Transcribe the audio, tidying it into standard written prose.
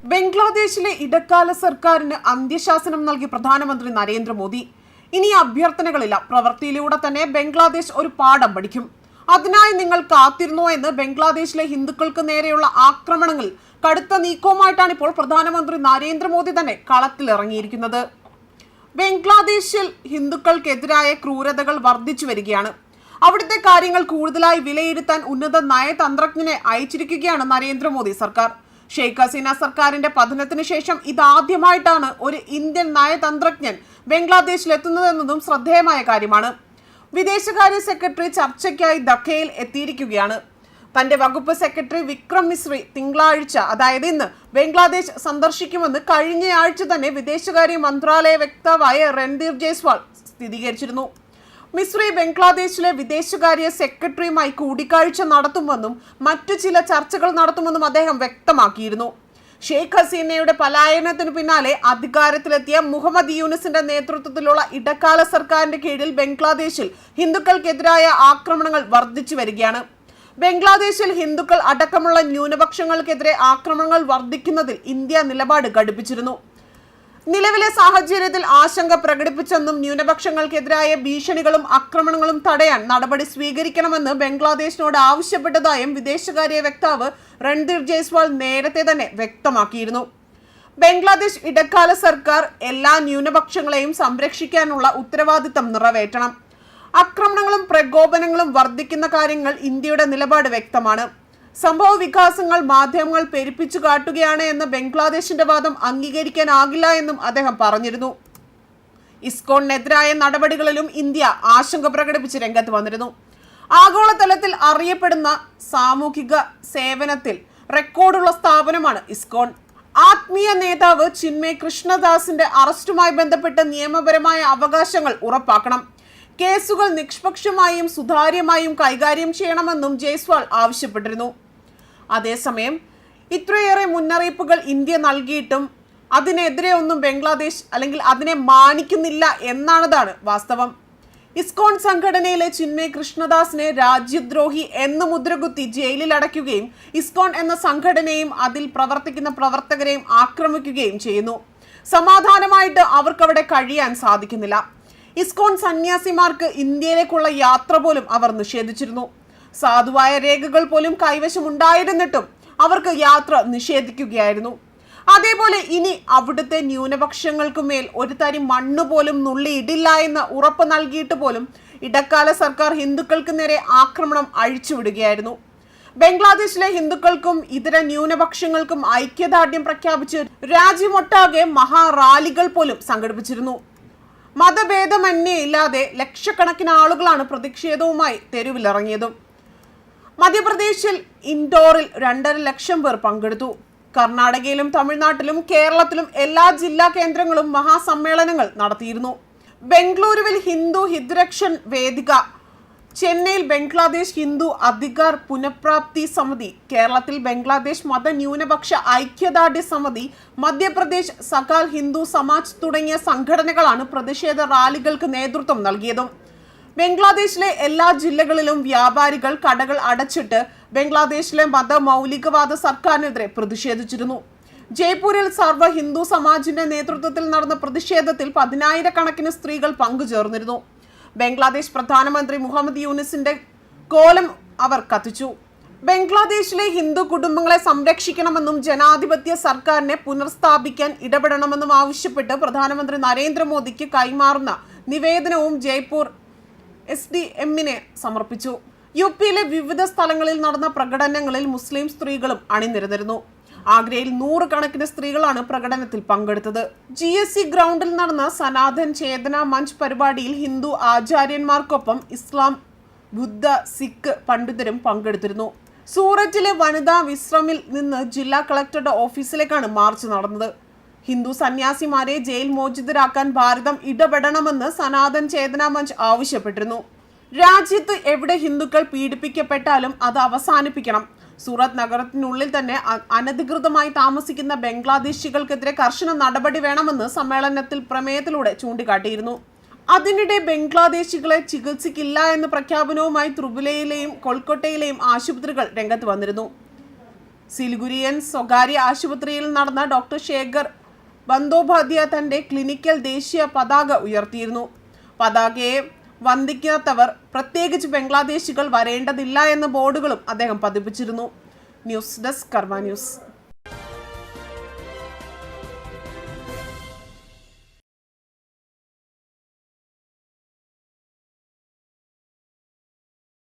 ബംഗ്ലാദേശിലെ ഇടക്കാല സർക്കാരിന് അന്ത്യശാസനം നൽകി പ്രധാനമന്ത്രി നരേന്ദ്രമോദി. ഇനി അഭ്യർത്ഥനകളില്ല, പ്രവൃത്തിയിലൂടെ തന്നെ ബംഗ്ലാദേശ് ഒരു പാഠം പഠിക്കും. അതിനായി നിങ്ങൾ കാത്തിരുന്നോ എന്ന് ബംഗ്ലാദേശിലെ ഹിന്ദുക്കൾക്ക് നേരെയുള്ള ആക്രമണങ്ങൾ കടുത്ത നീക്കവുമായിട്ടാണ് ഇപ്പോൾ പ്രധാനമന്ത്രി നരേന്ദ്രമോദി തന്നെ കളത്തിലിറങ്ങിയിരിക്കുന്നത്. ബംഗ്ലാദേശിൽ ഹിന്ദുക്കൾക്കെതിരായ ക്രൂരതകൾ വർദ്ധിച്ചു വരികയാണ്. അവിടുത്തെ കാര്യങ്ങൾ കൂടുതലായി വിലയിരുത്താൻ ഉന്നത നയതന്ത്രജ്ഞനെ അയച്ചിരിക്കുകയാണ് നരേന്ദ്രമോദി സർക്കാർ. ഷെയ്ഖ് ഹസീന സർക്കാരിന്റെ പതനത്തിന് ശേഷം ഇതാദ്യമായിട്ടാണ് ഒരു ഇന്ത്യൻ നയതന്ത്രജ്ഞൻ ബംഗ്ലാദേശിലെത്തുന്നതെന്നതും ശ്രദ്ധേയമായ കാര്യമാണ്. വിദേശകാര്യ സെക്രട്ടറി ചർച്ചയ്ക്കായി ധക്കയിൽ എത്തിയിരിക്കുകയാണ്. തന്റെ വകുപ്പ് സെക്രട്ടറി വിക്രം മിശ്രി തിങ്കളാഴ്ച, അതായത് ഇന്ന്, ബംഗ്ലാദേശ് സന്ദർശിക്കുമെന്ന് കഴിഞ്ഞയാഴ്ച തന്നെ വിദേശകാര്യ മന്ത്രാലയ വക്താവായ രൺധീർ ജയ്സ്വാൾ സ്ഥിരീകരിച്ചിരുന്നു. മിശ്രി ബംഗ്ലാദേശിലെ വിദേശകാര്യ സെക്രട്ടറിയുമായി കൂടിക്കാഴ്ച നടത്തുമെന്നും മറ്റു ചില ചർച്ചകൾ നടത്തുമെന്നും അദ്ദേഹം വ്യക്തമാക്കിയിരുന്നു. ഷെയ്ഖ് ഹസീനയുടെ പലായനത്തിനു പിന്നാലെ അധികാരത്തിലെത്തിയ മുഹമ്മദ് യൂനുസിന്റെ നേതൃത്വത്തിലുള്ള ഇടക്കാല സർക്കാരിന്റെ കീഴിൽ ബംഗ്ലാദേശിൽ ഹിന്ദുക്കൾക്കെതിരായ ആക്രമണങ്ങൾ വർദ്ധിച്ചു വരികയാണ്. ബംഗ്ലാദേശിൽ ഹിന്ദുക്കൾ അടക്കമുള്ള ന്യൂനപക്ഷങ്ങൾക്കെതിരെ ആക്രമണങ്ങൾ വർദ്ധിക്കുന്നതിൽ ഇന്ത്യ നിലപാട് ഘടിപ്പിച്ചിരുന്നു. നിലവിലെ സാഹചര്യത്തിൽ ആശങ്ക പ്രകടിപ്പിച്ചെന്നും ന്യൂനപക്ഷങ്ങൾക്കെതിരായ ഭീഷണികളും ആക്രമണങ്ങളും തടയാൻ നടപടി സ്വീകരിക്കണമെന്ന് ബംഗ്ലാദേശിനോട് ആവശ്യപ്പെട്ടതായും വിദേശകാര്യ വക്താവ് രൺധീർ ജയ്സ്വാൾ നേരത്തെ തന്നെ വ്യക്തമാക്കിയിരുന്നു. ബംഗ്ലാദേശ് ഇടക്കാല സർക്കാർ എല്ലാ ന്യൂനപക്ഷങ്ങളെയും സംരക്ഷിക്കാനുള്ള ഉത്തരവാദിത്തം നിറവേറ്റണം. ആക്രമണങ്ങളും പ്രകോപനങ്ങളും വർദ്ധിക്കുന്ന കാര്യങ്ങൾ ഇന്ത്യയുടെ നിലപാട് വ്യക്തമാണ്. സംഭവ വികാസങ്ങൾ മാധ്യമങ്ങൾ പെരുപ്പിച്ചു കാട്ടുകയാണ് എന്ന ബംഗ്ലാദേശിന്റെ വാദം അംഗീകരിക്കാനാകില്ല എന്നും അദ്ദേഹം പറഞ്ഞിരുന്നു. ഇസ്കോണിനെതിരായ നടപടികളിലും ഇന്ത്യ ആശങ്ക പ്രകടിപ്പിച്ച് രംഗത്ത് വന്നിരുന്നു. ആഗോളതലത്തിൽ അറിയപ്പെടുന്ന സാമൂഹിക സേവനത്തിൽ റെക്കോർഡുള്ള സ്ഥാപനമാണ് ഇസ്കോൺ. ആത്മീയ നേതാവ് ചിന്മയ് കൃഷ്ണദാസിന്റെ അറസ്റ്റുമായി ബന്ധപ്പെട്ട് നിയമപരമായ അവകാശങ്ങൾ ഉറപ്പാക്കണം. കേസുകൾ നിഷ്പക്ഷമായും സുതാര്യമായും കൈകാര്യം ചെയ്യണമെന്നും ജയ്സ്വാൾ ആവശ്യപ്പെട്ടിരുന്നു. അതേസമയം ഇത്രയേറെ മുന്നറിയിപ്പുകൾ ഇന്ത്യ നൽകിയിട്ടും അതിനെതിരെ ഒന്നും ബംഗ്ലാദേശ് അല്ലെങ്കിൽ അതിനെ മാനിക്കുന്നില്ല എന്നാണതാണ് വാസ്തവം. ഇസ്കോൺ സംഘടനയിലെ ചിന്മയ് കൃഷ്ണദാസിനെ രാജ്യദ്രോഹി എന്ന് മുദ്രകുത്തി ജയിലിൽ അടയ്ക്കുകയും ഇസ്കോൺ എന്ന സംഘടനയും അതിൽ പ്രവർത്തിക്കുന്ന പ്രവർത്തകരെയും ആക്രമിക്കുകയും ചെയ്യുന്നു. സമാധാനമായിട്ട് അവർക്കവിടെ കഴിയാൻ സാധിക്കുന്നില്ല. ഇസ്കോൺ സന്യാസിമാർക്ക് ഇന്ത്യയിലേക്കുള്ള യാത്ര പോലും അവർ നിഷേധിച്ചിരുന്നു. സാധുവായ രേഖകൾ പോലും കൈവശമുണ്ടായിരുന്നിട്ടും അവർക്ക് യാത്ര നിഷേധിക്കുകയായിരുന്നു. അതേപോലെ ഇനി അവിടുത്തെ ന്യൂനപക്ഷങ്ങൾക്ക് മേൽ ഒരു തരി മണ്ണ് പോലും നുള്ളിയിടില്ല എന്ന് ഉറപ്പ് നൽകിയിട്ട് പോലും ഇടക്കാല സർക്കാർ ഹിന്ദുക്കൾക്ക് നേരെ ആക്രമണം അഴിച്ചുവിടുകയായിരുന്നു. ബംഗ്ലാദേശിലെ ഹിന്ദുക്കൾക്കും ഇതര ന്യൂനപക്ഷങ്ങൾക്കും ഐക്യദാർഢ്യം പ്രഖ്യാപിച്ച് രാജ്യമൊട്ടാകെ മഹാറാലികൾ പോലും സംഘടിപ്പിച്ചിരുന്നു. മതഭേദമന്യേ ഇല്ലാതെ ലക്ഷക്കണക്കിന് ആളുകളാണ് പ്രതിഷേധവുമായി തെരുവിലിറങ്ങിയതും. മധ്യപ്രദേശിൽ ഇൻഡോറിൽ 2.5 ലക്ഷം പേർ പങ്കെടുത്തു. കർണാടകയിലും തമിഴ്നാട്ടിലും കേരളത്തിലും എല്ലാ ജില്ലാ കേന്ദ്രങ്ങളും മഹാസമ്മേളനങ്ങൾ നടത്തിയിരുന്നു. ബംഗളൂരുവിൽ ഹിന്ദു ഹിതരക്ഷൻ വേദിക, ചെന്നൈയിൽ ബംഗ്ലാദേശ് ഹിന്ദു അധികാർ പുനഃപ്രാപ്തി സമിതി, കേരളത്തിൽ ബംഗ്ലാദേശ് മതന്യൂനപക്ഷ ഐക്യദാർഢ്യ സമിതി, മധ്യപ്രദേശ് സകാൽ ഹിന്ദു സമാജ് തുടങ്ങിയ സംഘടനകളാണ് പ്രതിഷേധ റാലികൾക്ക് നേതൃത്വം നൽകിയതും. ബംഗ്ലാദേശിലെ എല്ലാ ജില്ലകളിലും വ്യാപാരികൾ കടകൾ അടച്ചിട്ട് ബംഗ്ലാദേശിലെ മതമൗലികവാദ സർക്കാരിനെതിരെ പ്രതിഷേധിച്ചിരുന്നു. ജയ്പൂരിൽ സർവ്വ ഹിന്ദു സമാജിന്റെ നേതൃത്വത്തിൽ നടന്ന പ്രതിഷേധത്തിൽ 10,000-കണക്കിന് സ്ത്രീകൾ പങ്കുചേർന്നിരുന്നു. ബംഗ്ലാദേശ് പ്രധാനമന്ത്രി മുഹമ്മദ് യൂനുസിന്റെ കോലം അവർ കത്തിച്ചു. ബംഗ്ലാദേശിലെ ഹിന്ദു കുടുംബങ്ങളെ സംരക്ഷിക്കണമെന്നും ജനാധിപത്യ സർക്കാരിനെ പുനഃസ്ഥാപിക്കാൻ ഇടപെടണമെന്നും ആവശ്യപ്പെട്ട് പ്രധാനമന്ത്രി നരേന്ദ്രമോദിക്ക് കൈമാറുന്ന നിവേദനവും ജയ്പൂർ SDMനെ സമർപ്പിച്ചു. യുപിയിലെ വിവിധ സ്ഥലങ്ങളിൽ നടന്ന പ്രകടനങ്ങളിൽ മുസ്ലിം സ്ത്രീകളും അണിനിരന്നിരുന്നു. ആഗ്രയിൽ 100 കണക്കിന് സ്ത്രീകളാണ് പ്രകടനത്തിൽ പങ്കെടുത്തത്. GSC ഗ്രൗണ്ടിൽ നടന്ന സനാതൻ ചേതന മഞ്ച് പരിപാടിയിൽ ഹിന്ദു ആചാര്യന്മാർക്കൊപ്പം ഇസ്ലാം, ബുദ്ധ, സിഖ് പണ്ഡിതരും പങ്കെടുത്തിരുന്നു. സൂററ്റിലെ വനിതാ വിശ്രമിൽ നിന്ന് ജില്ലാ കളക്ടറുടെ ഓഫീസിലേക്കാണ് മാർച്ച് നടന്നത്. ഹിന്ദു സന്യാസിമാരെ ജയിൽ മോചിതരാക്കാൻ ഭാരതം ഇടപെടണമെന്ന് സനാതൻ ചേതന മഞ്ച് ആവശ്യപ്പെട്ടിരുന്നു. രാജ്യത്ത് എവിടെ ഹിന്ദുക്കൾ പീഡിപ്പിക്കപ്പെട്ടാലും അത് അവസാനിപ്പിക്കണം. സൂറത്ത് നഗരത്തിനുള്ളിൽ തന്നെ അനധികൃതമായി താമസിക്കുന്ന ബംഗ്ലാദേശികൾക്കെതിരെ കർശന നടപടി വേണമെന്ന് സമ്മേളനത്തിൽ പ്രമേയത്തിലൂടെ ചൂണ്ടിക്കാട്ടിയിരുന്നു. അതിനിടെ ബംഗ്ലാദേശികളെ ചികിത്സിക്കില്ല എന്ന പ്രഖ്യാപനവുമായി ത്രിപുരയിലെയും കൊൽക്കത്തയിലെയും ആശുപത്രികൾ രംഗത്ത് വന്നിരുന്നു. സിലിഗുരിയൻ സ്വകാര്യ ആശുപത്രിയിൽ നടന്ന ഡോക്ടർ ശേഖർ ബന്ദോപാധ്യായ തന്റെ ക്ലിനിക്കൽ ദേശീയ പതാക ഉയർത്തിയിരുന്നു. പതാകയെ വന്ദിക്കാത്തവർ, പ്രത്യേകിച്ച് ബംഗ്ലാദേശികൾ, വരേണ്ടതില്ല എന്ന ബോർഡുകളും അദ്ദേഹം പതിപ്പിച്ചിരുന്നു. ന്യൂസ് ഡെസ്ക് കർമ്മ ന്യൂസ്.